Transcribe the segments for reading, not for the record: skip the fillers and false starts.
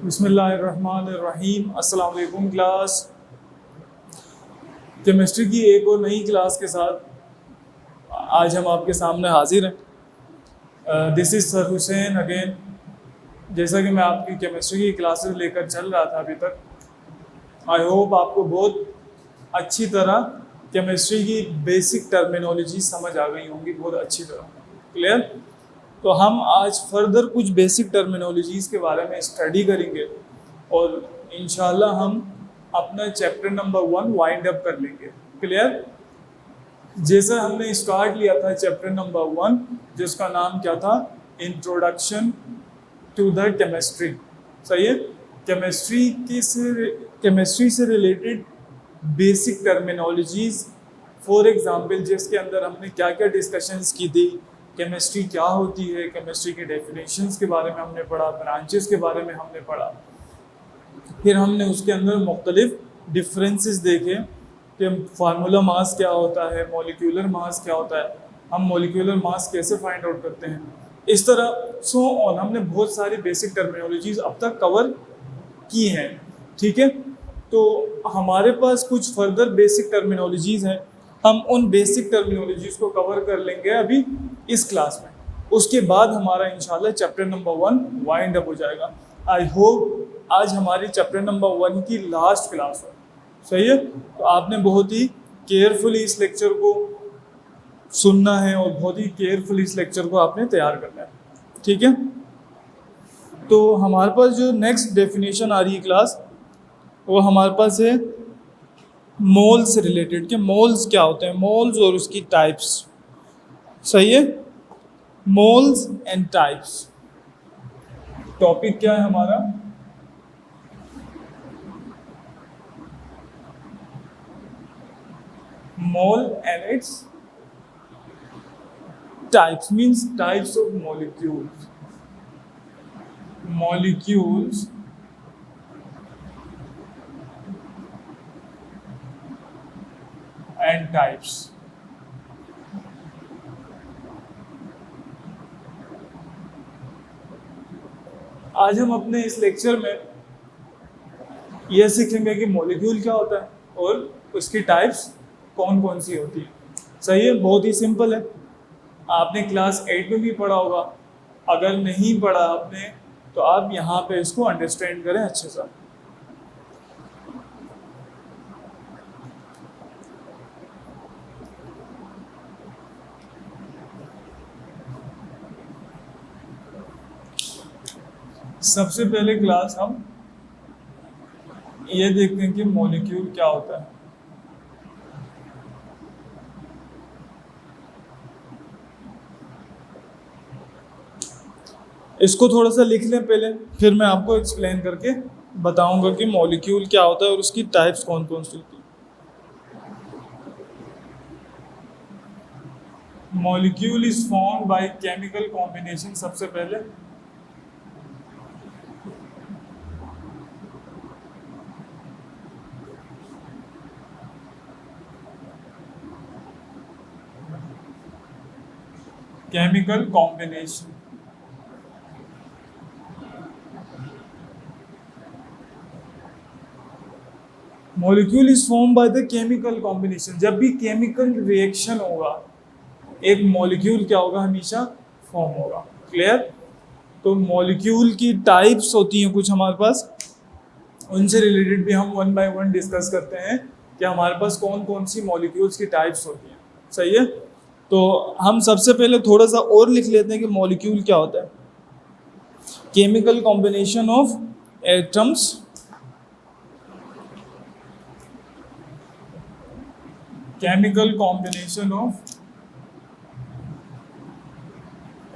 बिस्मिल्लाहिर्रहमानिर्रहीम। अस्सलाम वालेकुम क्लास। केमिस्ट्री की एक और नई क्लास के साथ आज हम आपके सामने हाजिर हैं। This is sir Hussain again. जैसा कि मैं आपकी केमिस्ट्री की क्लासेस लेकर चल रहा था अभी तक, आई होप आपको बहुत अच्छी तरह केमिस्ट्री की बेसिक टर्मिनोलॉजी समझ आ गई होंगी, बहुत अच्छी तरह। क्लियर? तो हम आज फर्दर कुछ बेसिक टर्मिनोलॉजीज़ के बारे में स्टडी करेंगे और इंशाल्लाह हम अपना चैप्टर नंबर 1 वाइंड अप कर लेंगे। क्लियर? जैसा हमने स्टार्ट लिया था चैप्टर नंबर 1, जिसका नाम क्या था, इंट्रोडक्शन टू द केमिस्ट्री। सही है? केमिस्ट्री से related basic terminologies, for example जिसके अंदर हमने क्या क्या डिस्कशंस की थी, केमिस्ट्री क्या होती है, केमिस्ट्री के डेफिनेशंस के बारे में हमने पढ़ा, ब्रांचेस के बारे में हमने पढ़ा। फिर हमने उसके अंदर मुख्तलिफ डिफरेंसेस देखे कि फार्मूला मास क्या होता है, मॉलिक्यूलर मास क्या होता है, हम मॉलिक्यूलर मास कैसे फाइंड आउट करते हैं, इस तरह सो ऑन। हमने बहुत सारी बेसिक टर्मिनोलॉजीज अब तक कवर की हैं। ठीक है? तो हमारे पास कुछ फर्दर बेसिक टर्मिनोलॉजीज़ हैं, हम उन बेसिक टर्मिनोलॉजीज़ को कवर कर लेंगे अभी इस क्लास में। उसके बाद हमारा इंशाल्लाह चैप्टर नंबर 1 वाइंड अप हो जाएगा। आई होप आज हमारी चैप्टर नंबर 1 की लास्ट क्लास हो। सही है? तो आपने बहुत ही केयरफुली इस लेक्चर को सुनना है और बहुत ही केयरफुली इस लेक्चर को आपने तैयार करना है। ठीक है? तो हमारे पास जो नेक्स्ट डेफिनेशन आ रही है क्लास, वो हमारे पास है मोल से रिलेटेड कि मोल्स क्या होते हैं, मोल्स और उसकी टाइप्स। सही है? मोल्स एंड टाइप्स टॉपिक क्या है हमारा? Mole and its types, means types of molecules and types. आज हम अपने इस लेक्चर में यह सीखेंगे कि मॉलिक्यूल क्या होता है और उसकी टाइप्स कौन कौन सी होती है। सही है? बहुत ही सिंपल है, आपने क्लास 8 में भी पढ़ा होगा। अगर नहीं पढ़ा आपने तो आप यहाँ पे इसको अंडरस्टैंड करें अच्छे से। सबसे पहले क्लास हम ये देखते हैं कि मॉलिक्यूल क्या होता है। इसको थोड़ा सा लिख लें पहले, फिर मैं आपको एक्सप्लेन करके बताऊंगा कि मॉलिक्यूल क्या होता है और उसकी टाइप्स कौन कौन सी होती है। Molecule is formed by chemical combination. सबसे पहले chemical combination. Molecule is form by the chemical combination. जब भी केमिकल रिएक्शन होगा एक मॉलिक्यूल क्या होगा, हमेशा फॉर्म होगा। क्लियर? तो मॉलिक्यूल की टाइप्स होती हैं कुछ हमारे पास, उनसे रिलेटेड भी हम 1 बाय 1 डिस्कस करते हैं कि हमारे पास कौन कौन सी मॉलिक्यूल्स की टाइप्स होती हैं। सही है? तो हम सबसे पहले थोड़ा सा और लिख लेते हैं कि मॉलिक्यूल क्या होता है। Chemical combination of atoms chemical combination of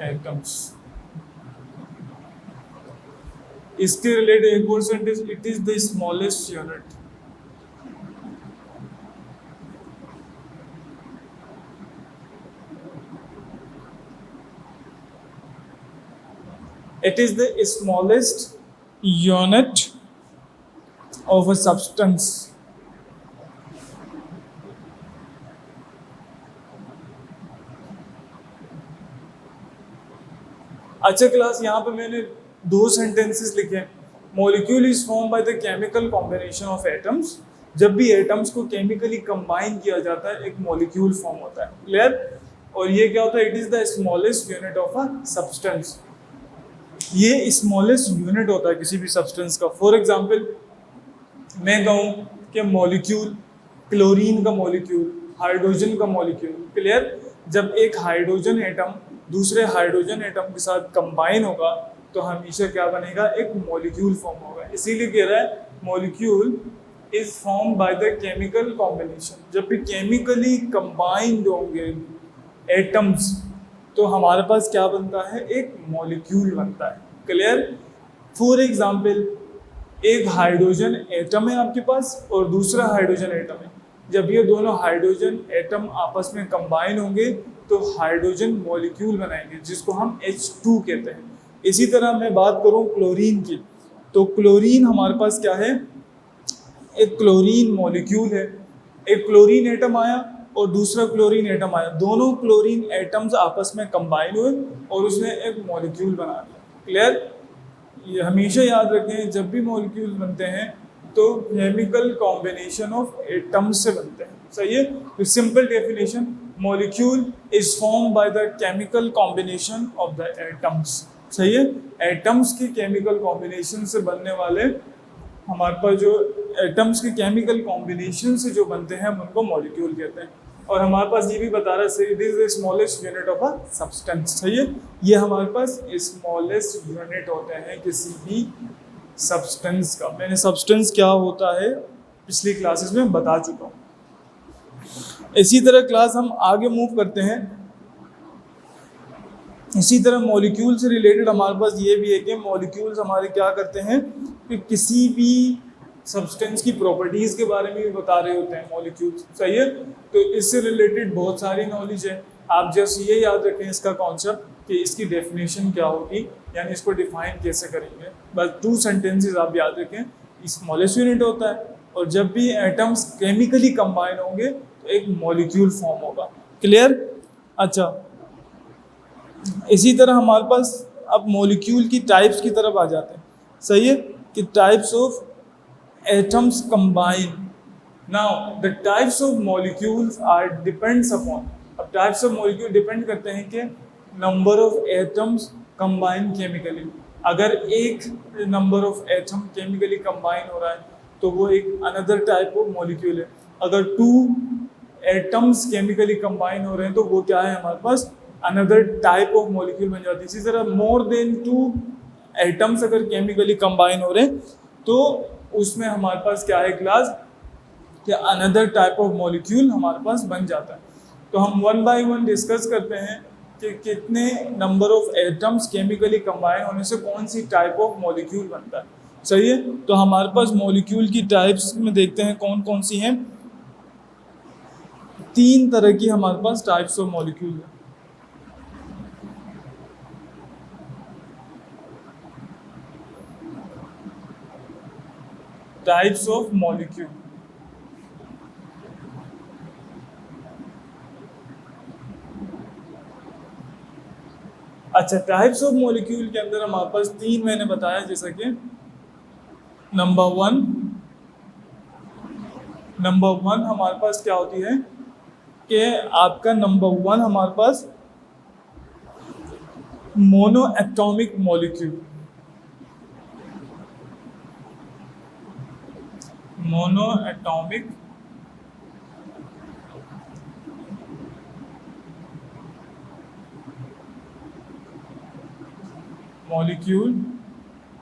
atoms. इसके रिलेटेड एक और sentence, it is the smallest unit. It is the smallest unit of a substance. अच्छा क्लास, यहाँ पे मैंने 2 सेंटेंसेस लिखे हैं। Molecule is form by the chemical combination of atoms. जब भी एटम्स को केमिकली कंबाइन किया जाता है एक मॉलिक्यूल फॉर्म होता है। क्लियर? और ये क्या होता है? It is the smallest unit of a substance. ये स्मॉलेस्ट यूनिट होता है किसी भी सब्सटेंस का। फॉर एग्जांपल मैं कहूँ कि मॉलिक्यूल, क्लोरीन का मॉलिक्यूल, हाइड्रोजन का मॉलिक्यूल। क्लियर? जब एक हाइड्रोजन एटम दूसरे हाइड्रोजन एटम के साथ कंबाइन होगा तो हमेशा क्या बनेगा? एक मॉलिक्यूल फॉर्म होगा। इसीलिए कह रहा है molecule is form by the chemical combination. जब भी केमिकली कंबाइंड होंगे एटम्स तो हमारे पास क्या बनता है? एक मॉलिक्यूल बनता है। क्लियर? फॉर एग्जांपल एक हाइड्रोजन एटम है आपके पास और दूसरा हाइड्रोजन एटम है। जब ये दोनों हाइड्रोजन एटम आपस में कंबाइन होंगे तो हाइड्रोजन मॉलिक्यूल बनाएंगे जिसको हम H2 कहते हैं। इसी तरह मैं बात करूं क्लोरीन की, तो क्लोरीन हमारे पास क्या है? एक क्लोरीन मॉलिक्यूल है। एक क्लोरीन एटम आया और दूसरा क्लोरीन एटम आया, दोनों क्लोरीन एटम्स आपस में कंबाइन हुए और उसने एक मॉलिक्यूल बना दिया। क्लियर? ये हमेशा याद रखें, जब भी मॉलिक्यूल बनते हैं तो केमिकल कॉम्बिनेशन ऑफ एटम्स से बनते हैं। सही है? तो simple definition, molecule is form by the chemical combination of the atoms. सही है? एटम्स के केमिकल कॉम्बिनेशन से बनने वाले हमारे पास जो एटम्स के केमिकल कॉम्बिनेशन से जो बनते हैं हम उनको मॉलिक्यूल कहते हैं। और हमारे पास ये भी बता रहा है it is the smallest unit of a substance. सही है? ये हमारे पास स्मॉलेस्ट यूनिट होते हैं किसी भी सब्सटेंस का। मैंने सब्सटेंस क्या होता है पिछली क्लासेस में बता चुका हूँ। इसी तरह क्लास हम आगे मूव करते हैं। इसी तरह मॉलिक्यूल से रिलेटेड हमारे पास ये भी है कि मॉलिक्यूल्स हमारे क्या करते हैं कि किसी भी सब्सटेंस की प्रॉपर्टीज़ के बारे में भी बता रहे होते हैं मॉलिक्यूल्स। सही है? तो इससे रिलेटेड बहुत सारी नॉलेज है। आप जस्ट ये याद रखें इसका कॉन्सेप्ट कि इसकी डेफिनेशन क्या होगी, यानी इसको डिफाइन कैसे करेंगे। बस 2 सेंटेंसेस आप याद रखें। स्मॉलेस्ट यूनिट होता है और जब भी एटम्स केमिकली कंबाइन होंगे तो एक मॉलिक्यूल फॉर्म होगा। क्लियर? अच्छा, इसी तरह हमारे पास अब मॉलिक्यूल की टाइप्स की तरफ आ जाते हैं। सही है? कि types of atoms combine. Now the types of molecules are depends upon, अब types of molecule depend करते हैं कि number of atoms combine chemically। अगर एक number of atom chemically combine हो रहा है तो वो एक another type of molecule है। अगर 2 atoms chemically combine हो रहे हैं तो वो क्या है? हमारे पास another type of molecule बन जाती है। इसी तरह more than 2 atoms अगर chemically combine हो रहे हैं तो उसमें हमारे पास क्या है क्लास कि अनदर टाइप ऑफ मॉलिक्यूल हमारे पास बन जाता है। तो हम 1 बाय 1 डिस्कस करते हैं कि कितने number of atoms chemically combine होने से कौन सी टाइप ऑफ मॉलिक्यूल बनता है। सही है? तो हमारे पास मॉलिक्यूल की टाइप्स में देखते हैं कौन कौन सी हैं। 3 तरह की हमारे पास टाइप्स ऑफ मॉलिक्यूल है। Types of molecule. अच्छा, टाइप्स ऑफ मॉलिक्यूल के अंदर हमारे पास 3 मैंने बताया, जैसा कि नंबर वन हमारे पास क्या होती है कि आपका नंबर 1 हमारे पास mono atomic molecule. Mono atomic molecule.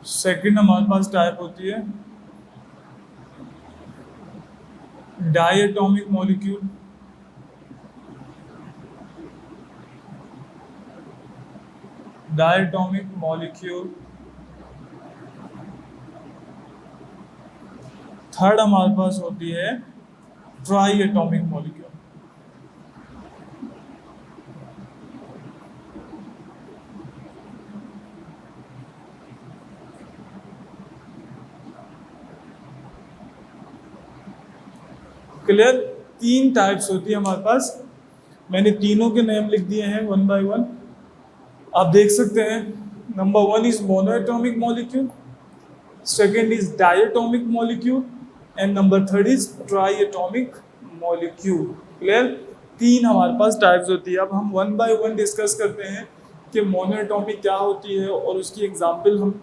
Second हमारे पास टाइप होती है diatomic molecule. Diatomic molecule. Third हमारे पास होती है tri atomic molecule. Clear? 3 types होती है हमारे पास। मैंने तीनों के नेम लिख दिए हैं 1 बाय 1। आप देख सकते हैं number 1 is mono atomic molecule, second is diatomic molecule and number third is ट्राइएटोमिक molecule. Clear? 3 हमारे पास टाइप्स होती है। अब हम वन बाय वन डिस्कस करते हैं कि मोनोएटॉमिक क्या होती है और उसकी एग्जांपल हम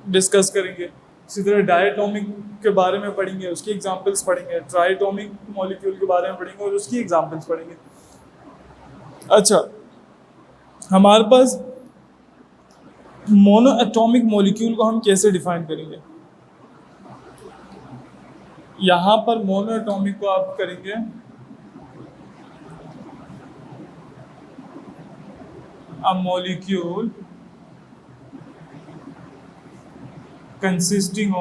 डिस्कस करेंगे। इसी तरह डायटोमिक के बारे में पढ़ेंगे, उसकी एग्जांपल्स पढ़ेंगे, ट्राइएटोमिक मॉलिक्यूल के बारे में पढ़ेंगे और उसकी एग्जांपल्स पढ़ेंगे। अच्छा, हमारे पास मोनोएटॉमिक मॉलिक्यूल को हम कैसे डिफाइन करेंगे? यहाँ पर मोनोएटॉमिक को आप करेंगे a molecule consisting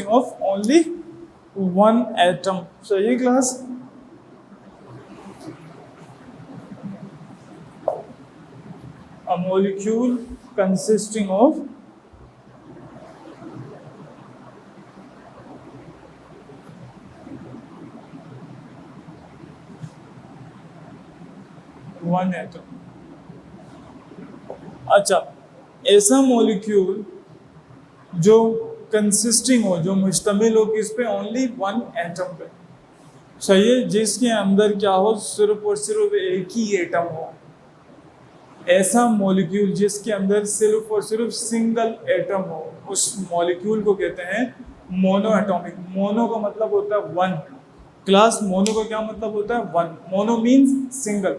of only one atom. सही है class? A molecule consisting of one atom. अच्छा, ऐसा मॉलिक्यूल जो कंसिस्टिंग हो, जो मुश्तमिल हो किस पे? ओनली वन एटम पे। सही है? जिसके अंदर क्या हो? सिर्फ और सिर्फ एक ही एटम हो। ऐसा मॉलिक्यूल जिसके अंदर सिर्फ और सिर्फ सिंगल एटम हो, उस मॉलिक्यूल को कहते हैं मोनोएटॉमिक। मोनो का मतलब होता है वन। क्लास, मोनो का क्या मतलब होता है? One. Mono means single,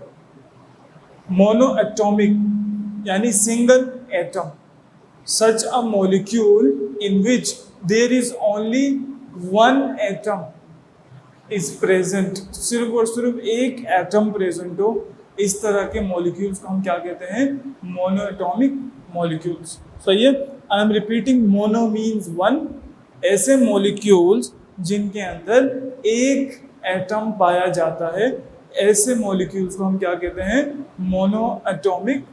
monoatomic यानी single atom. Such a molecule in which there is only one atom is present, सिर्फ और सिर्फ एक एटम प्रेजेंट हो, इस तरह के मॉलिक्यूल्स को हम क्या कहते हैं? Monoatomic molecules. सही है? I am repeating, mono means one. ऐसे मॉलिक्यूल्स जिनके अंदर एक एटम पाया जाता है, ऐसे मॉलिक्यूल्स को हम क्या कहते हैं? Monoatomic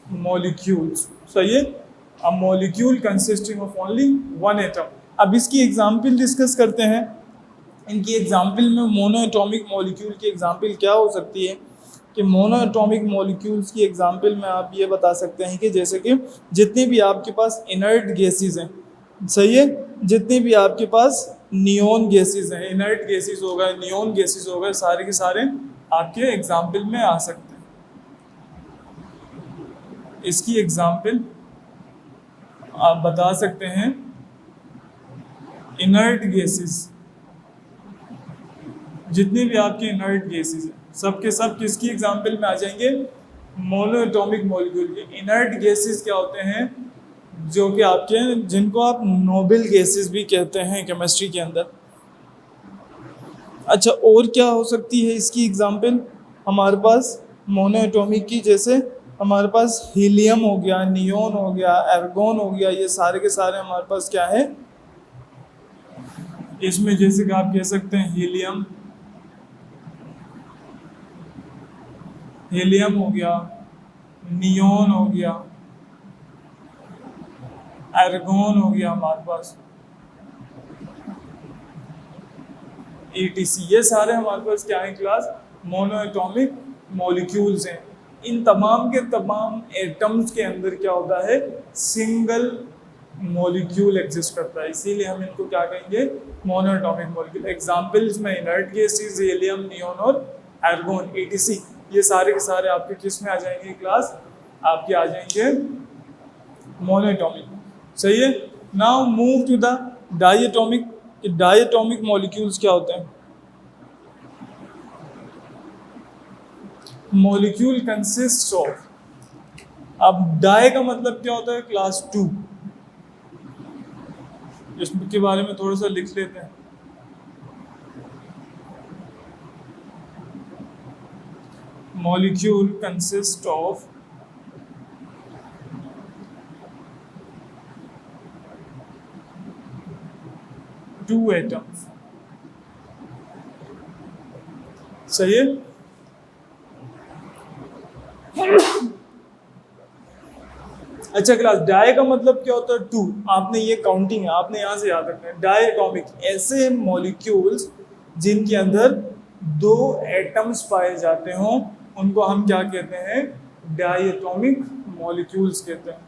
molecules. सही है? A molecule consisting of only one atom. अब इसकी एग्जाम्पल डिस्कस करते हैं। इनकी एग्जाम्पल में मोनोएटॉमिक मॉलिक्यूल की एग्जाम्पल क्या हो सकती है? कि मोनोएटॉमिक मॉलिक्यूल्स की एग्जाम्पल में आप ये बता सकते हैं कि जैसे कि जितने भी आपके पास इनर्ट गैसेस हैं, सही है, जितने भी आपके पास नियोन गैसेस हैं, इनर्ट गैसेस हो गए, नियोन गैसेस हो गए, सारे के सारे आपके एग्जाम्पल में आ सकते हैं। इसकी एग्जाम्पल आप बता सकते हैं इनर्ट गैसेस, जितने भी आपके इनर्ट गैसेस हैं सब के सब किसकी एग्जांपल में आ जाएंगे? मोनोएटॉमिक मॉलिक्यूल के। इनर्ट गैसेस क्या होते हैं? जो कि आपके, जिनको आप नोबल गैसेस भी कहते हैं केमिस्ट्री के अंदर। अच्छा, और क्या हो सकती है इसकी एग्जांपल हमारे पास मोनोएटॉमिक की? जैसे हमारे पास हीलियम हो गया, नियोन हो गया, एर्गोन हो गया, ये सारे के सारे हमारे पास क्या है इसमें? जैसे कि आप कह सकते हैं हीलियम हो गया, नियोन हो गया, एर्गोन हो गया हमारे पास, ETC, ये सारे हमारे पास क्या है क्लास? मोनोएटॉमिक मॉलिक्यूल्स हैं। इन तमाम के तमाम एटम्स के अंदर क्या होता है? सिंगल मॉलिक्यूल एग्जिस्ट करता है, इसीलिए हम इनको क्या कहेंगे? Monoatomic molecule. एग्जांपल्स में इनर्ट गैसेस, हीलियम, नियोन और एर्गोन, ETC, ये सारे के सारे आपके किस में आ जाएंगे क्लास? आपके आ जाएंगे मोनोएटॉमिक। सही है? Now move to the diatomic. Diatomic molecules क्या होते हैं? मॉलिक्यूल कंसिस्ट ऑफ, अब डाई का मतलब क्या होता है क्लास? 2। इसके बारे में थोड़ा सा लिख लेते हैं। Molecule consist of two atoms. सही है? अच्छा क्लास, डाई का मतलब क्या होता है? 2। आपने ये काउंटिंग है, आपने यहाँ से याद रखना है। डायटोमिक, ऐसे मॉलिक्यूल्स जिनके अंदर दो एटम्स पाए जाते हों उनको हम क्या कहते हैं, डायटोमिक मॉलिक्यूल्स कहते हैं।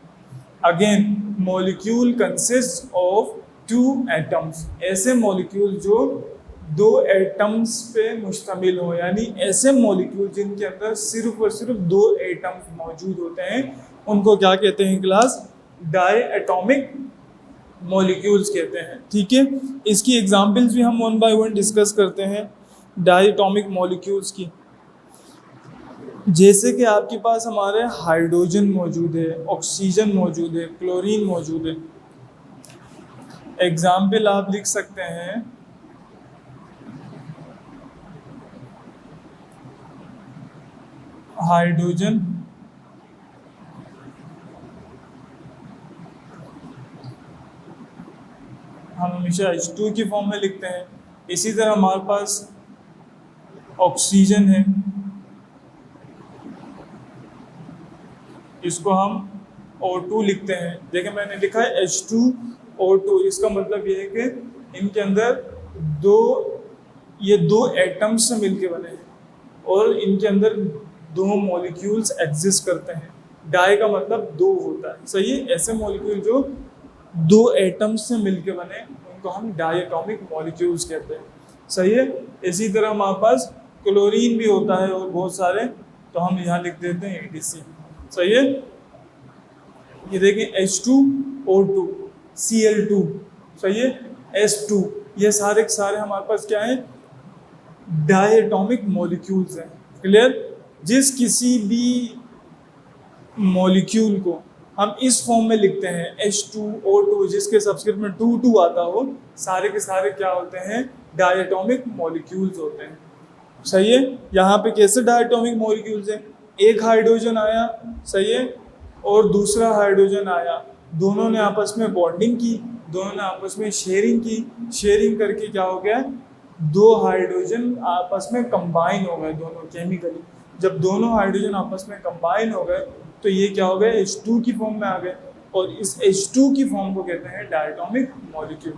Again molecule consist of two atoms, ऐसे मॉलिक्यूल जो दो एटम्स पे मुश्तमिल हो, यानी ऐसे मॉलिक्यूल जिनके अंदर सिर्फ और सिर्फ दो एटम्स मौजूद होते हैं उनको क्या कहते हैं क्लास, डायटोमिक मॉलिक्यूल्स कहते हैं। ठीक है, इसकी एग्जांपल्स भी हम वन बाय वन डिस्कस करते हैं डायटोमिक मॉलिक्यूल्स की। जैसे कि आपके पास हमारे हाइड्रोजन मौजूद है, ऑक्सीजन मौजूद है, क्लोरीन मौजूद है। एग्जाम्पल आप लिख सकते हैं हाइड्रोजन, हम हमेशा H2 की फॉर्म में लिखते हैं। इसी तरह हमारे पास ऑक्सीजन है, इसको हम O2 लिखते हैं। देखिए मैंने लिखा है H2O2, इसका मतलब ये है कि इनके अंदर ये दो एटम्स से मिलके बने हैं और इनके अंदर दो मॉलिक्यूल्स एग्जिस्ट करते हैं। डाई का मतलब दो होता है, सही है। ऐसे मॉलिक्यूल जो दो एटम्स से मिलके बने उनको हम डायटोमिक मॉलिक्यूल्स कहते हैं, सही है। इसी तरह हमारे पास क्लोरीन भी होता है और बहुत सारे, तो हम यहाँ लिख देते हैं ATC, सही है। ये देखिए H2O2, Cl2, सही है, S2, ये सारे के सारे हमारे पास क्या है, डायटोमिक मॉलिक्यूल्स हैं। क्लियर। जिस किसी भी मॉलिक्यूल को हम इस फॉर्म में लिखते हैं H2O2, जिसके सब्सक्रिप्ट में 2 आता हो, सारे के सारे क्या होते हैं, डायटोमिक मॉलिक्यूल्स होते हैं, सही है। यहाँ पे कैसे डायटोमिक मॉलिक्यूल्स हैं, एक हाइड्रोजन आया, सही है, और दूसरा हाइड्रोजन आया, दोनों ने आपस में बॉन्डिंग की, दोनों ने आपस में शेयरिंग की, शेयरिंग करके क्या हो गया, दो हाइड्रोजन आपस में कंबाइन हो गए दोनों केमिकली। जब दोनों हाइड्रोजन आपस में कंबाइन हो गए तो ये क्या हो गए, H2 की फॉर्म में आ गए, और इस H2 की फॉर्म को कहते हैं डायटोमिक मॉलिक्यूल,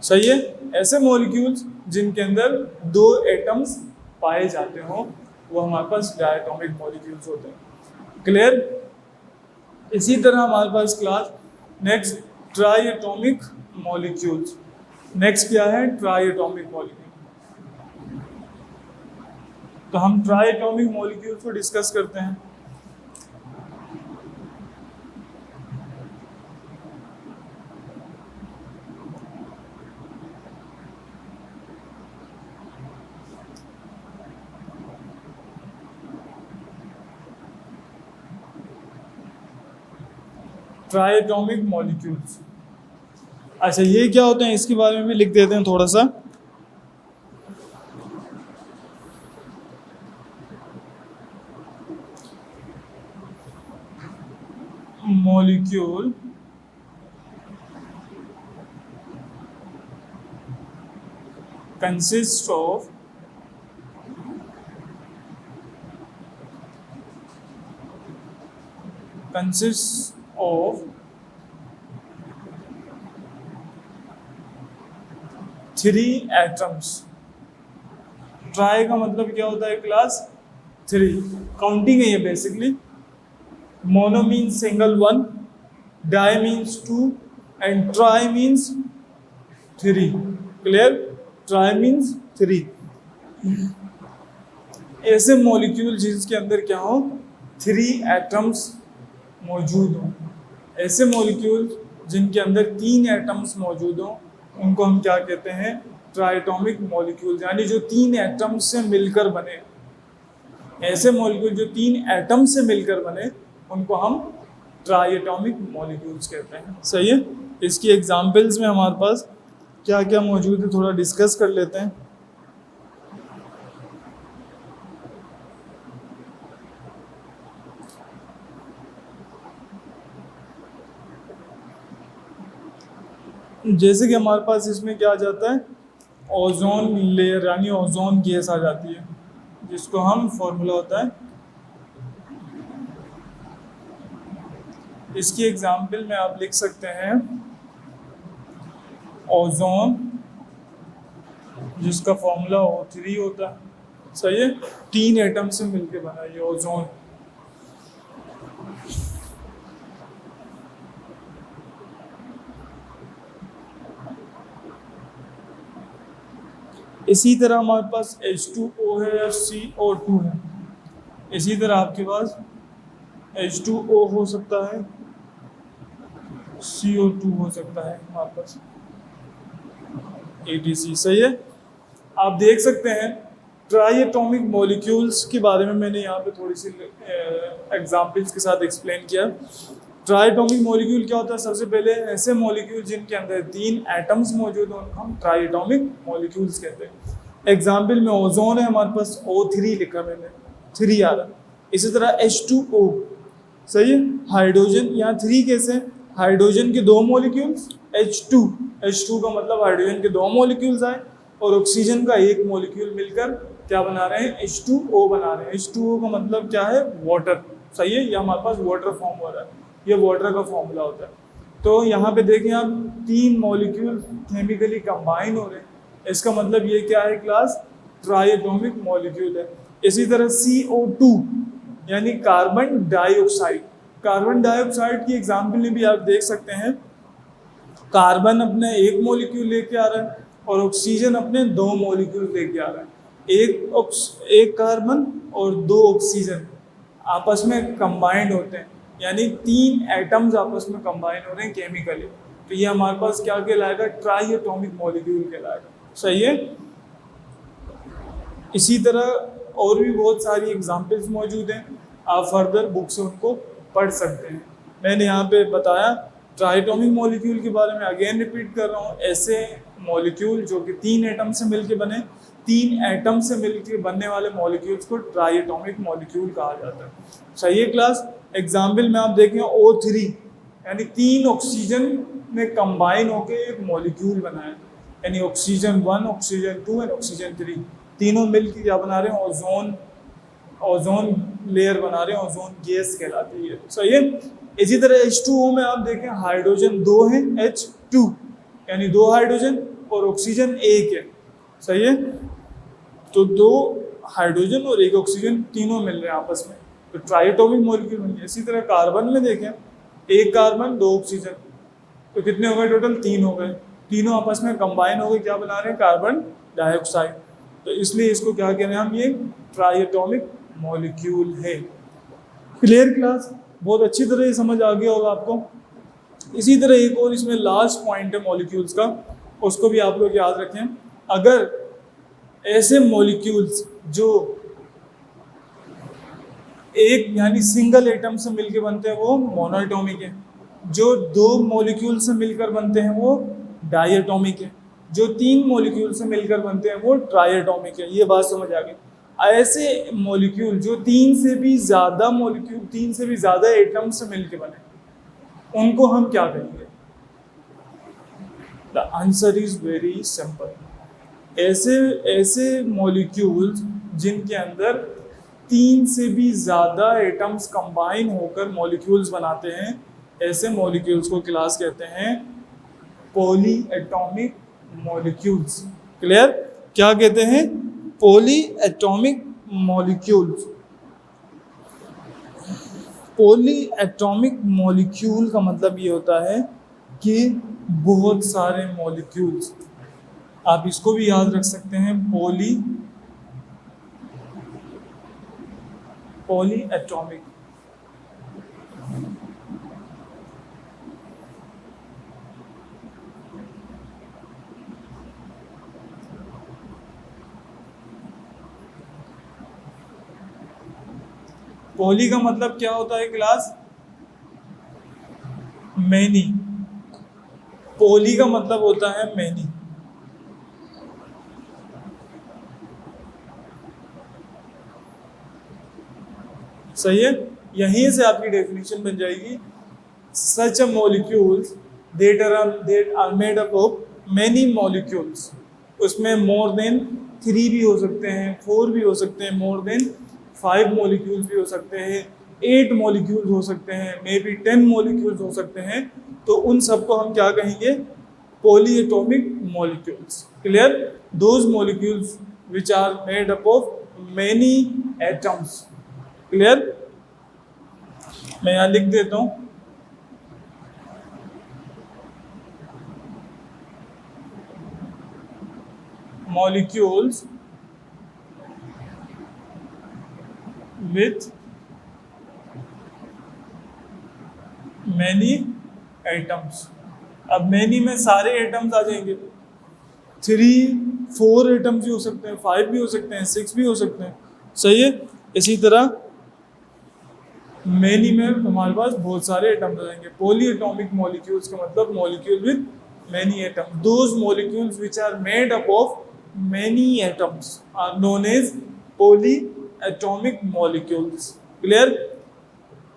सही है। ऐसे मॉलिक्यूल्स जिनके अंदर दो एटम्स पाए जाते हों वो हमारे पास डायटोमिक मॉलिक्यूल्स होते हैं। क्लियर। इसी तरह हमारे पास class next triatomic molecules. Next क्या है, ट्राइएटोमिक मॉलिक्यूल। तो हम ट्राइएटोमिक मॉलिक्यूल्स को डिस्कस करते हैं। ट्राइएटोमिक मॉलिक्यूल्स, अच्छा ये क्या होते हैं इसके बारे में भी लिख देते हैं थोड़ा सा। Molecule consist of three atoms. Try का मतलब क्या होता है क्लास, थ्री, काउंटिंग है ये basically. Mono means single one, di means two, and tri means three. Clear. Tri means three. ऐसे मॉलिक्यूल जिसके अंदर क्या हो, थ्री एटम्स मौजूद हो, ऐसे मॉलिक्यूल जिनके अंदर तीन एटम्स मौजूद हो उनको हम क्या कहते हैं, ट्राइएटोमिक मॉलिक्यूल, यानी जो तीन एटम्स से मिलकर बने। ऐसे मॉलिक्यूल जो तीन एटम से मिलकर बने उनको हम ट्राइएटोमिक मॉलिक्यूल्स कहते हैं, सही है। इसकी एग्जांपल्स में हमारे पास क्या क्या मौजूद है थोड़ा डिस्कस कर लेते हैं। जैसे कि हमारे पास इसमें क्या आ जाता है, ओजोन लेयर यानी ओजोन गैस आ जाती है, जिसको हम फॉर्मूला होता है। इसकी एग्जांपल में आप लिख सकते हैं ओजोन, जिसका फॉर्मूला O3 होता है, सही है, 3 एटम से मिलके बना ये ओजोन। इसी तरह हमारे पास H2O है या CO2 है। इसी तरह आपके पास H2O हो सकता है, CO2 हो सकता है हमारे पास, ATC। सही है। आप देख सकते हैं ट्राई एटॉमिक मॉलिक्यूल्स के बारे में मैंने यहाँ पे थोड़ी सी एग्जांपल्स के साथ एक्सप्लेन किया। ट्राई एटॉमिक मॉलिक्यूल क्या होता है? सबसे पहले ऐसे मॉलिक्यूल जिनके अंदर 3 एटम्स मौजूद हों उनको हम ट्राई एटॉमिक मॉलिक्यूल्स कहते हैं। एग्जाम्पल में ओजोन है हमारे पास, O3 लिखा मैंने, 3 आ रहा। इसी तरह H2O, सही है। हाइड्रोजन, यहाँ 3 कैसे? हाइड्रोजन के 2 मॉलिक्यूल्स, H2 का मतलब हाइड्रोजन के 2 मॉलिक्यूल्स आए और ऑक्सीजन का 1 मॉलिक्यूल मिलकर क्या बना रहे हैं? H2O बना रहे हैं। H2O का मतलब क्या है? वाटर। सही है, या हमारे पास वाटर फॉर्म हो रहा है, ये वाटर का फॉर्मूला होता है। तो यहाँ पे देखें आप 3 मॉलिक्यूल केमिकली कंबाइन हो रहे हैं, इसका मतलब ये क्या है क्लास? ट्राई एटॉमिक मॉलिक्यूल है। इसी तरह CO2 यानी कार्बन डाइऑक्साइड। कार्बन डाइऑक्साइड की एग्जाम्पल में भी आप देख सकते हैं, कार्बन अपने 1 मॉलिक्यूल लेके आ रहा है और ऑक्सीजन अपने 2 मॉलिक्यूल लेके आ रहा है। एक कार्बन और 2 ऑक्सीजन आपस में कंबाइंड होते हैं, यानी 3 एटम्स आपस में कंबाइन हो रहे हैं केमिकली। तो ये हमारे पास क्या कहलाएगा? ट्राई एटॉमिक मॉलिक्यूल कहलाएगा। सही है। इसी तरह और भी बहुत सारी एग्जांपल्स मौजूद हैं, आप फर्दर बुक से उनको पढ़ सकते हैं। मैंने यहाँ पे बताया ट्राई एटॉमिक मॉलिक्यूल के बारे में, अगेन रिपीट कर रहा हूँ, ऐसे मॉलिक्यूल जो कि 3 एटम से मिलके बने, 3 एटम से मिलके बनने वाले मॉलिक्यूल्स को ट्राई एटॉमिक मॉलिक्यूल कहा जाता है। सही है क्लास। एग्जाम्पल में आप देखें O3 यानी 3 ऑक्सीजन में कंबाइन होकर एक मॉलिक्यूल बनाया, यानी ऑक्सीजन 1, ऑक्सीजन 2 एंड ऑक्सीजन 3, तीनों मिलकर क्या बना रहे हैं? ओजोन लेयर बना रहे हैं, ओजोन गैस कहलाती है। सही है। इसी तरह H2O में आप देखें हाइड्रोजन 2 है, H2 यानी 2 हाइड्रोजन और ऑक्सीजन 1 है। सही है। तो 2 हाइड्रोजन और 1 ऑक्सीजन तीनों मिल रहे हैं आपस में, तो ट्राई एटॉमिक मॉलिक्यूल बन गया। इसी तरह कार्बन में देखें 1 कार्बन 2 ऑक्सीजन, तो कितने हो गए टोटल? 3 हो गए। तीनों आपस में कंबाइन हो गए, क्या बना रहे हैं? Carbon dioxide. तो इसलिए इसको क्या कह रहे हैं हम? ये ट्राई एटॉमिक मॉलिक्यूल है। Clear class? बहुत अच्छी तरह ये समझ आ गया होगा आपको। इसी तरह एक और इसमें लास्ट पॉइंट है मॉलिक्यूल्स का, उसको भी आप लोग याद रखें। अगर ऐसे मॉलिक्यूल्स जो एक यानी सिंगल एटम से मिलकर बनते हैं वो मोनोएटॉमिक है, जो 2 मॉलिक्यूल से मिलकर बनते हैं वो डाइएटॉमिक है, जो 3 मॉलिक्यूल से मिलकर बनते हैं वो ट्राइएटॉमिक है। ये बात समझ आ गई। ऐसे मॉलिक्यूल जो 3 से भी ज़्यादा एटम से मिलकर बने, उनको हम क्या कहेंगे? The answer is very simple. ऐसे मॉलिक्यूल्स जिनके अंदर 3 से भी ज़्यादा एटम्स कंबाइन होकर मॉलिक्यूल्स बनाते हैं, ऐसे मॉलिक्यूल्स को क्लास कहते हैं पॉली एटॉमिक मॉलिक्यूल्स। क्लियर? क्या कहते हैं? Poly atomic molecules. Poly atomic molecule का मतलब ये होता है कि बहुत सारे मॉलिक्यूल्स, आप इसको भी याद रख सकते हैं, पॉली एटॉमिक। पॉली का मतलब क्या होता है क्लास? मैनी। पॉली का मतलब होता है मैनी। सही है। यहीं से आपकी डेफिनेशन बन जाएगी, such a molecules that are made up of many molecules. उसमें मोर देन 3 भी हो सकते हैं, 4 भी हो सकते हैं, मोर देन 5 मॉलिक्यूल्स भी हो सकते हैं, 8 मॉलिक्यूल्स हो सकते हैं, मे बी 10 मॉलिक्यूल्स हो सकते हैं। तो उन सबको हम क्या कहेंगे? Polyatomic molecules. Clear? Those molecules which are made up of many atoms. Clear? मैं यहाँ लिख देता हूँ, molecules with many atoms. अब many में सारे एटम्स आ जाएंगे, 3-4 एटम्स भी हो सकते हैं, 5 भी हो सकते हैं, 6 भी हो सकते हैं, सही है। इसी तरह many में हमारे पास बहुत सारे एटम्स आ जाएंगे। पॉलीएटॉमिक मॉलिक्यूल्स का मतलब molecule with many atoms. Those molecules which are made up of many atoms are known as polyatomic molecules. Clear?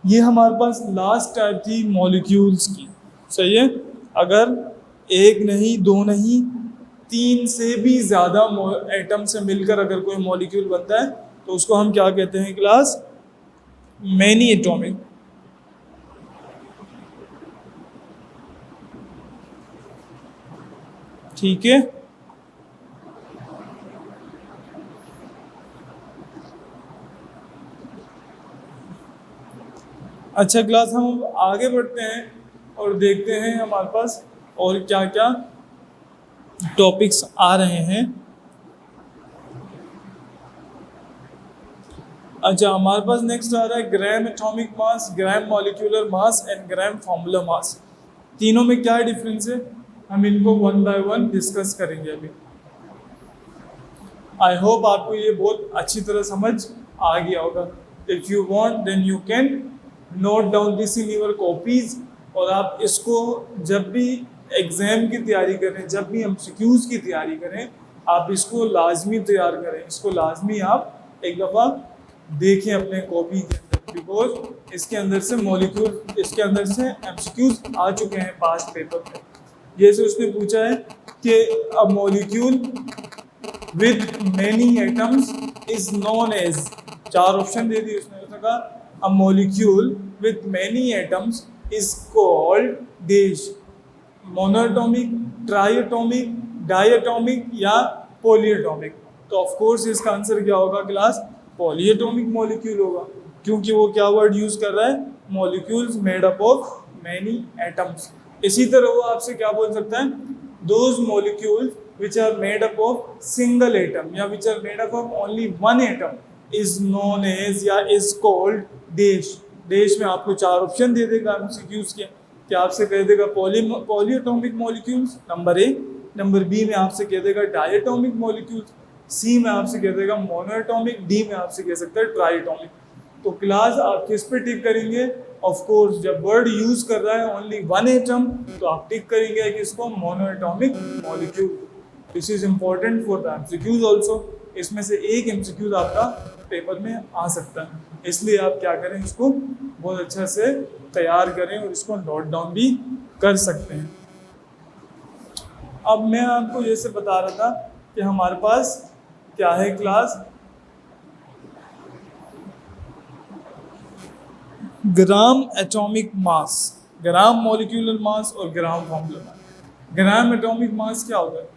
ये हमारे पास लास्ट टाइप थी मॉलिक्यूल्स की, सही है। अगर एक नहीं, दो नहीं, 3 से भी ज़्यादा एटम से मिलकर अगर कोई मॉलिक्यूल बनता है तो उसको हम क्या कहते हैं क्लास? Many atomic. ठीक है, अच्छा क्लास, हम आगे बढ़ते हैं और देखते हैं हमारे पास और क्या क्या टॉपिक्स आ रहे हैं। अच्छा, हमारे पास नेक्स्ट आ रहा है ग्राम atomic mass, gram molecular mass and gram formula mass. तीनों में क्या डिफरेंस है, हम इनको वन बाय वन डिस्कस करेंगे अभी। आई होप आपको ये बहुत अच्छी तरह समझ आ गया होगा। If you want then you can note down this in your copies, और आप इसको जब भी एग्ज़ाम की तैयारी करें, जब भी एमसीक्यूज़ की तैयारी करें, आप इसको लाजमी तैयार करें, इसको लाजमी आप एक दफ़ा देखें अपने कॉपी के अंदर, बिकॉज इसके अंदर से मॉलिक्यूल, इसके अंदर से एमसीक्यूज़ आ चुके हैं पास्ट पेपर में। जैसे उसने पूछा है कि a molecule with many atoms is known as, 4 option दे दिए उसने कहा a molecule with many atoms is called dash, monoatomic, triatomic, diatomic या पॉलीएटॉमिक। तो ऑफ कोर्स इसका आंसर क्या होगा क्लास? पॉलीएटॉमिक मॉलिक्यूल होगा, क्योंकि वो क्या वर्ड यूज कर रहा है? Molecules made up of many atoms. इसी तरह वो आपसे क्या बोल सकता है? Those molecules which are made up of single atom या which are made up of only one atom is known as या is called dash। dash में आपको 4 ऑप्शन दे देगा एमसीक्यूज के, क्या आपसे कह देगा polyatomic molecules number A, number B में आपसे कह देगा डायएटॉमिक मॉलिक्यूल्स, सी में आपसे कह देगा मोनोएटॉमिक, डी में आपसे कह सकता है ट्राइएटॉमिक। तो क्लास आप किस पे टिक करेंगे? ऑफ कोर्स जब वर्ड यूज कर रहा है ओनली वन एटम तो आप टिक करेंगे किसको? Monoatomic molecule. This is important for the MCQs also. इसमें से एक एमसीक्यूज आपका पेपर में आ सकता है, इसलिए आप क्या करें, इसको बहुत अच्छा से तैयार करें और इसको नोट डाउन भी कर सकते हैं। अब मैं आपको जैसे बता रहा था कि हमारे पास क्या है क्लास? ग्राम एटॉमिक मास, ग्राम मॉलिक्यूलर मास और ग्राम फॉर्मूला मास। ग्राम एटॉमिक मास क्या होता है?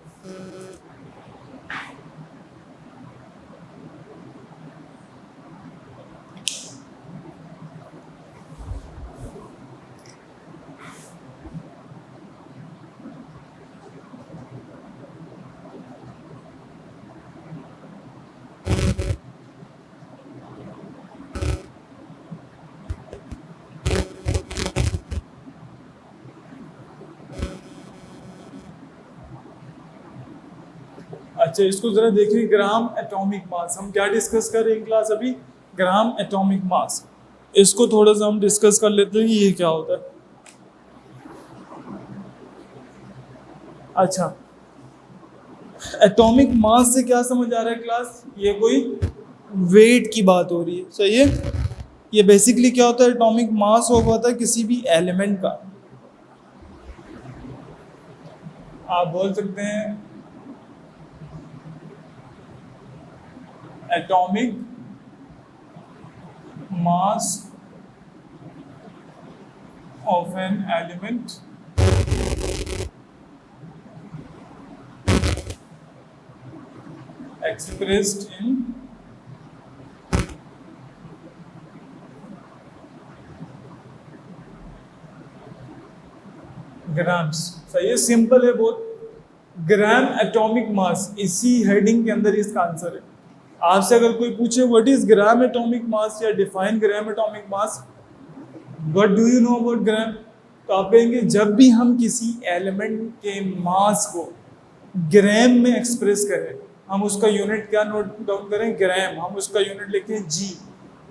अच्छा, इसको जरा देखिए, ग्राम एटॉमिक मास। हम क्या डिस्कस कर रहे हैं क्लास अभी? ग्राम एटॉमिक मास। इसको थोड़ा सा हम डिस्कस कर लेते हैं कि ये क्या होता है। अच्छा, एटॉमिक मास से क्या समझ आ रहा है क्लास? ये कोई वेट की बात हो रही है, सही है। ये बेसिकली क्या होता है? एटॉमिक मास होता है किसी भी एलिमेंट का। आप बोल सकते हैं atomic mass of an element expressed in grams. सही है, सिंपल है बहुत। ग्राम एटॉमिक मास, इसी हेडिंग के अंदर इसका आंसर है। आपसे अगर कोई पूछे what is gram atomic mass या define gram atomic mass, what do you know about gram, तो आप कहेंगे जब भी हम किसी एलिमेंट के मास को ग्राम में एक्सप्रेस करें, हम उसका यूनिट क्या नोट डाउन करें, ग्राम, हम उसका यूनिट लिखें जी,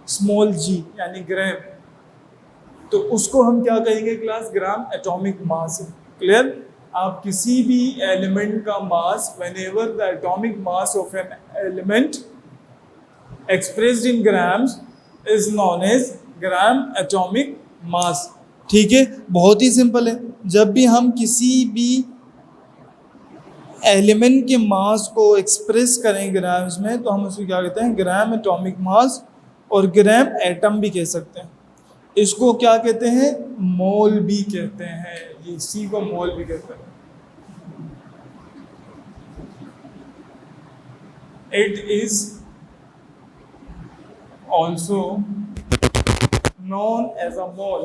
स्मॉल जी यानी ग्राम, तो उसको हम क्या कहेंगे class, gram atomic mass. Clear. आप किसी भी एलिमेंट का mass, whenever the atomic mass of an element expressed in grams is known as gram atomic mass. ठीक है, बहुत ही सिंपल है। जब भी हम किसी भी एलिमेंट के मास को एक्सप्रेस करें ग्राम्स में, तो हम उसको क्या कहते हैं, ग्राम एटॉमिक मास, और ग्राम एटम भी कह सकते हैं। इसको क्या कहते हैं, मोल भी कहते हैं, इसी को मोल भी कहते हैं। It is also known as a mole.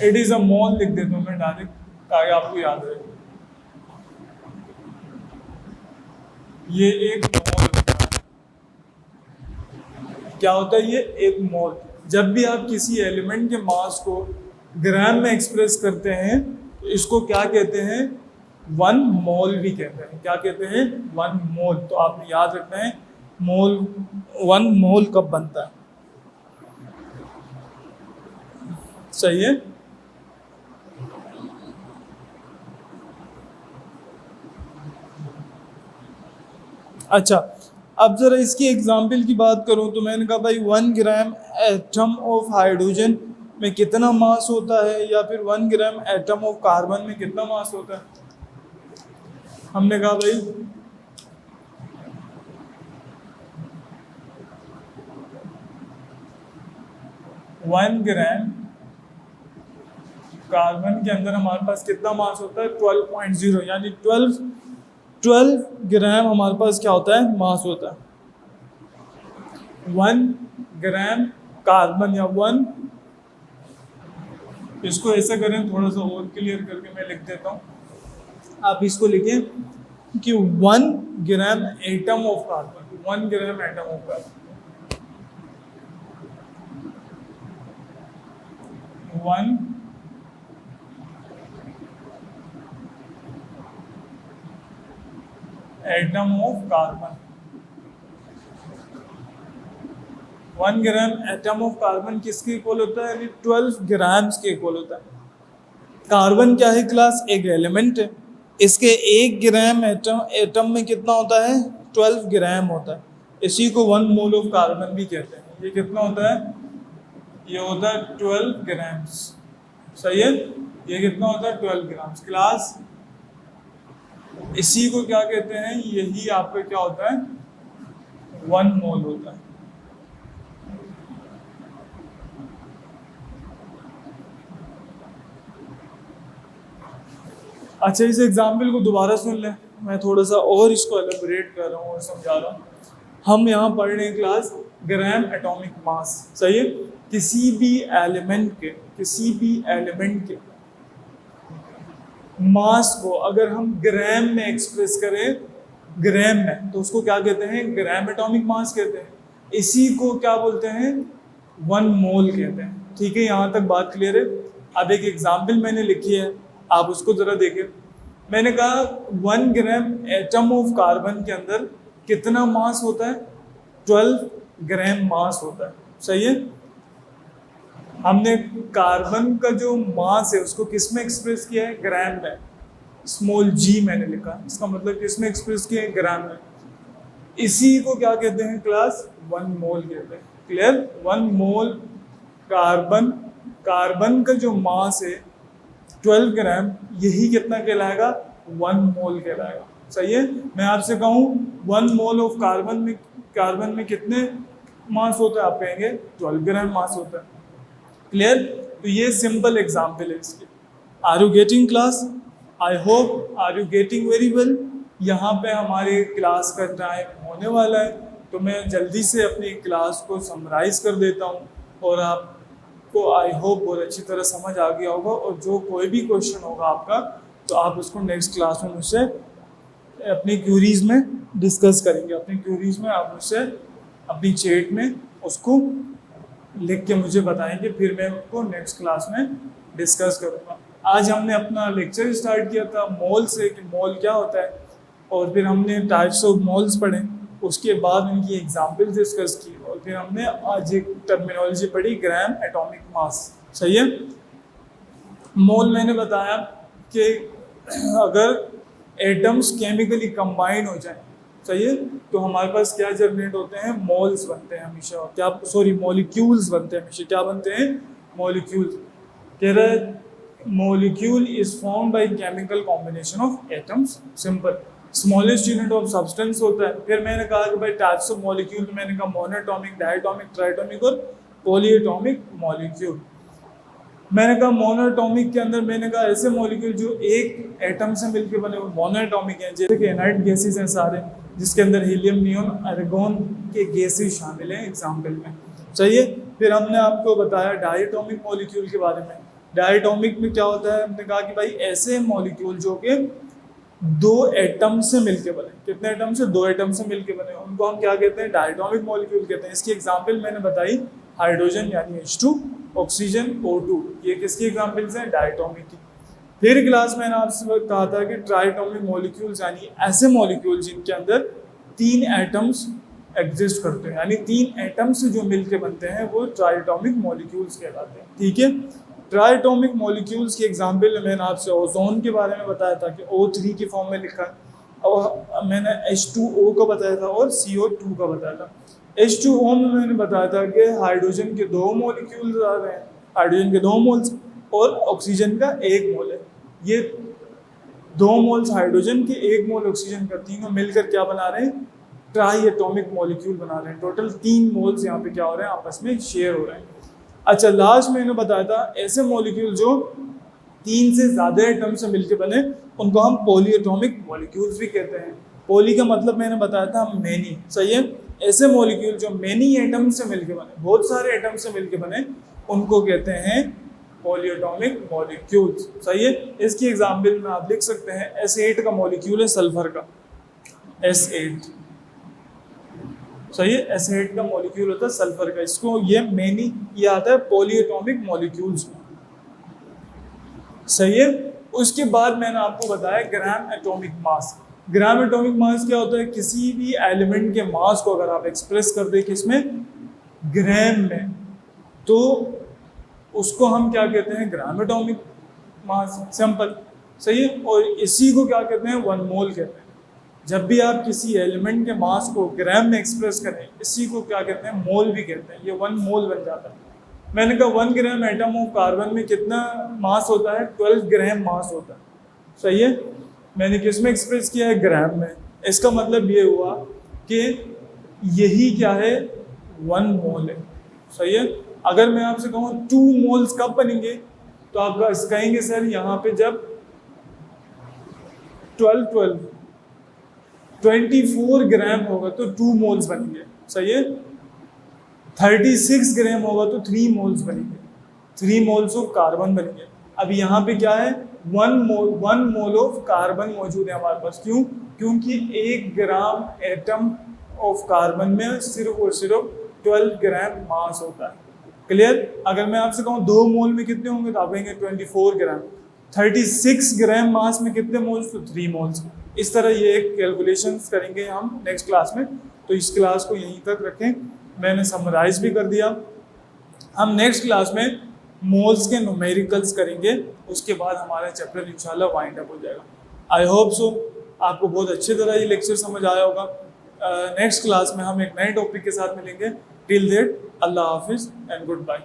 It is a mole लिख देता हूं मैं डायरेक्ट, ताकि आपको याद रहे। ये एक मोल होता है। क्या होता है ये, एक मोल। जब भी आप किसी एलिमेंट के मास को ग्राम में एक्सप्रेस करते हैं, तो इसको क्या कहते हैं, वन मोल भी कहते हैं। क्या कहते हैं, वन मोल। तो आपने याद रखना है मोल, वन मोल कब बनता है। सही है। अच्छा, अब जरा इसकी एग्जाम्पल की बात करूं, तो मैंने कहा भाई 1 ग्राम एटम ऑफ हाइड्रोजन में कितना मास होता है, या फिर 1 ग्राम एटम ऑफ कार्बन में कितना मास होता है। हमने कहा भाई 1 ग्राम कार्बन के अंदर हमारे पास कितना मास होता है, 12.0, यानी 12 ग्राम हमारे पास क्या होता है, मास होता है। 1 ग्राम कार्बन या 1, इसको ऐसा करें, थोड़ा सा और क्लियर करके मैं लिख देता हूँ। आप इसको लिखें कि 1 gram atom of carbon, 1 gram atom of carbon, 1 atom of carbon, 1 gram atom of carbon किसके इक्वल होता है, यानी 12 ग्राम्स के इक्वल होता है। कार्बन क्या है क्लास, एक एलिमेंट है। इसके 1 ग्राम एटम में कितना होता है, 12 ग्राम होता है। इसी को 1 मोल ऑफ कार्बन भी कहते हैं। ये कितना होता है, ये होता है 12 ग्राम्स। सही है, ये कितना होता है, 12 ग्राम्स क्लास। इसी को क्या कहते हैं, यही आपका क्या होता है, 1 मोल होता है। अच्छा, इस एग्जाम्पल को दोबारा सुन लें, मैं थोड़ा सा और इसको एलेबोरेट कर रहा हूँ और समझा रहा हूँ। हम यहाँ पढ़ रहे हैं क्लास ग्राम एटॉमिक मास। सही है, किसी भी एलिमेंट के मास को अगर हम ग्राम में एक्सप्रेस करें, ग्राम में, तो उसको क्या कहते हैं, ग्राम एटॉमिक मास कहते हैं। इसी को क्या बोलते हैं, 1 मोल कहते हैं। ठीक है, यहाँ तक बात क्लियर है। अब एक एग्जाम्पल मैंने लिखी है, आप उसको जरा देखें। मैंने कहा 1 ग्राम एटम ऑफ कार्बन के अंदर कितना मास होता है, 12 ग्राम मास होता है। सही है, हमने कार्बन का जो मास है उसको किस में एक्सप्रेस किया है, ग्राम में, स्मॉल जी मैंने लिखा। इसका मतलब किस में एक्सप्रेस किया है, ग्राम में। इसी को क्या कहते हैं क्लास, 1 मोल कहते हैं। क्लियर, 1 मोल कार्बन का जो मास है 12 ग्राम, यही कितना कहलाएगा, 1 मोल कहलाएगा। सही है, मैं आपसे कहूँ 1 मोल ऑफ कार्बन में कितने मास होता है, आप कहेंगे 12 ग्राम मास होता है। क्लियर, तो ये सिंपल एग्जाम्पल है इसके। Are you getting class, I hope are you getting very well. यहाँ पे हमारे क्लास का टाइम होने वाला है, तो मैं जल्दी से अपनी क्लास को समराइज कर देता हूँ और आप को आई होप बहुत अच्छी तरह समझ आ गया होगा, और जो कोई भी क्वेश्चन होगा आपका तो आप उसको नेक्स्ट क्लास में मुझसे अपनी क्यूरीज में डिस्कस करेंगे। अपनी क्यूरीज में आप मुझसे अपनी चैट में उसको लिख के मुझे बताएंगे, फिर मैं उनको नेक्स्ट क्लास में डिस्कस करूँगा। आज हमने अपना लेक्चर स्टार्ट किया था मॉल से, कि मॉल क्या होता है, और फिर हमने टाइप्स ऑफ मॉल्स पढ़े, उसके बाद उनकी एग्जाम्पल डिस्कस की, और फिर हमने आज एक टर्मिनोलॉजी पढ़ी ग्राम एटॉमिक मास। सही है। मॉल मैंने बताया कि अगर एटम्स केमिकली कंबाइन हो जाए, सही है, तो हमारे पास क्या जनरेट होते हैं, मॉल्स बनते हैं हमेशा। क्या, सॉरी, मॉलिक्यूल्स बनते हैं हमेशा। क्या बनते हैं, मॉलिक्यूल्स। कह रहा है molecule is formed by chemical combination of atoms, simple. Smallest unit of substance होता है। फिर मैंने कहा कि भाई टाइप्स ऑफ मॉलिक्यूल, मैंने कहा मोनोएटॉमिक, डायटॉमिक, ट्राइटॉमिक और पॉलीएटॉमिक मॉलिक्यूल। मैंने कहा मोनोएटॉमिक के अंदर मैंने कहा ऐसे मॉलिक्यूल जो एक एटम से मिलकर बने हुए मोनोएटॉमिक हैं, जैसे कि इनर्ट गैसेस हैं सारे, जिसके अंदर हीलियम, नियॉन, आर्गन के गैसेस शामिल हैं एग्जाम्पल में। सही है। फिर हमने आपको बताया डायटॉमिक मॉलिक्यूल के बारे में। डायटॉमिक में क्या होता है, हमने कहा कि भाई ऐसे मॉलिक्यूल जो कि दो एटम से मिलके बने। कितने एटम से, दो एटम से मिलके बने, उनको हम क्या कहते हैं, डायटॉमिक मॉलिक्यूल कहते हैं। इसकी एग्जांपल मैंने बताई, हाइड्रोजन यानी H2, ऑक्सीजन O2, ये किसकी एग्जांपल्स हैं, डायटॉमिक की। फिर क्लास में मैंने आपसे कहा था कि ट्राइटॉमिक मॉलिक्यूल्स यानी ऐसे मॉलिक्यूल जिनके अंदर 3 एटम्स एग्जिस्ट करते हैं, यानी 3 एटम से जो मिलके बनते हैं वो ट्राइटॉमिक मॉलिक्यूल्स कहलाते हैं। ठीक है। ट्राइटॉमिक मॉलिक्यूल्स की एग्जांपल मैंने आपसे ओजोन के बारे में बताया था कि O3 की फॉर्म में लिखा है, और मैंने H2O का बताया था और CO2 का बताया था। H2O में मैंने बताया था कि हाइड्रोजन के 2 मॉलिक्यूल्स आ रहे हैं, हाइड्रोजन के 2 मोल्स, और ऑक्सीजन का 1 मोल है। ये 2 मोल्स हाइड्रोजन के, 1 मोल ऑक्सीजन का, तीनों मिलकर क्या बना रहे हैं, ट्राई एटॉमिक मॉलिक्यूल बना रहे हैं। टोटल 3 मोल्स यहाँ पे क्या हो रहे हैं, आपस में शेयर हो रहे हैं। अच्छा, लास्ट में मैंने बताया था ऐसे मॉलिक्यूल जो 3 से ज़्यादा एटम से मिलकर बने, उनको हम पॉलीएटॉमिक मॉलिक्यूल्स भी कहते हैं। पॉली का मतलब मैंने बताया था मैनी। सही है। ऐसे मॉलिक्यूल जो मैनी एटम से मिलकर बने, बहुत सारे एटम से मिलकर बने, उनको कहते हैं पॉलीएटॉमिक मॉलिक्यूल्स। सही है। इसकी एग्जाम्पल में आप लिख सकते हैं, S8 का मॉलिक्यूल है सल्फर का, S8। सही है। S8 का मॉलिक्यूल होता है सल्फर का, इसको ये मैनी, ये आता है पॉलीएटॉमिक मॉलिक्यूल्स में। सही है। उसके बाद मैंने आपको बताया ग्राम एटॉमिक मास। ग्राम एटॉमिक मास क्या होता है, किसी भी एलिमेंट के मास को अगर आप एक्सप्रेस कर दें किसमें, ग्राम में, तो उसको हम क्या कहते हैं, ग्राम एटॉमिक मास, सिंपल। सही है। और इसी को क्या कहते हैं, 1 मोल कहते हैं। जब भी आप किसी एलिमेंट के मास को ग्राम में एक्सप्रेस करें, इसी को क्या कहते हैं, मोल भी कहते हैं। ये 1 मोल बन जाता है। मैंने कहा 1 ग्राम एटम ऑफ कार्बन में कितना मास होता है, 12 ग्राम मास होता है। सही है। मैंने किस में एक्सप्रेस किया है, ग्राम में। इसका मतलब ये हुआ कि यही क्या है, 1 मोल है। सही है। अगर मैं आपसे कहूँ 2 मोल्स कब बनेंगे, तो आप कहेंगे सर यहाँ पे जब 24 ग्राम होगा तो 2 मोल्स बनेंगे। सही है। 36 ग्राम होगा तो 3 मोल्स बनेंगे, 3 मोल्स ऑफ कार्बन बनेंगे। अब यहाँ पे क्या है, 1 मोल ऑफ कार्बन मौजूद है हमारे पास। क्यों? क्योंकि 1 ग्राम एटम ऑफ कार्बन में सिर्फ और सिर्फ 12 ग्राम मास होता है। क्लियर? अगर मैं आपसे कहूँ 2 मोल में कितने होंगे, तो आप कहेंगे 24 ग्राम। 36 ग्राम मास में कितने मोल्स, तो 3 मोल्स। इस तरह ये एक कैलकुलेशंस करेंगे हम नेक्स्ट क्लास में। तो इस क्लास को यहीं तक रखें, मैंने समराइज भी कर दिया। हम नेक्स्ट क्लास में मोल्स के न्यूमेरिकल्स करेंगे, उसके बाद हमारा चैप्टर इंशाल्लाह वाइंड अप हो जाएगा। आई होप सो आपको बहुत अच्छी तरह ये लेक्चर समझ आया होगा। नेक्स्ट क्लास में हम एक नए टॉपिक के साथ मिलेंगे। टिल देट, अल्लाह हाफिज़ एंड गुड बाय।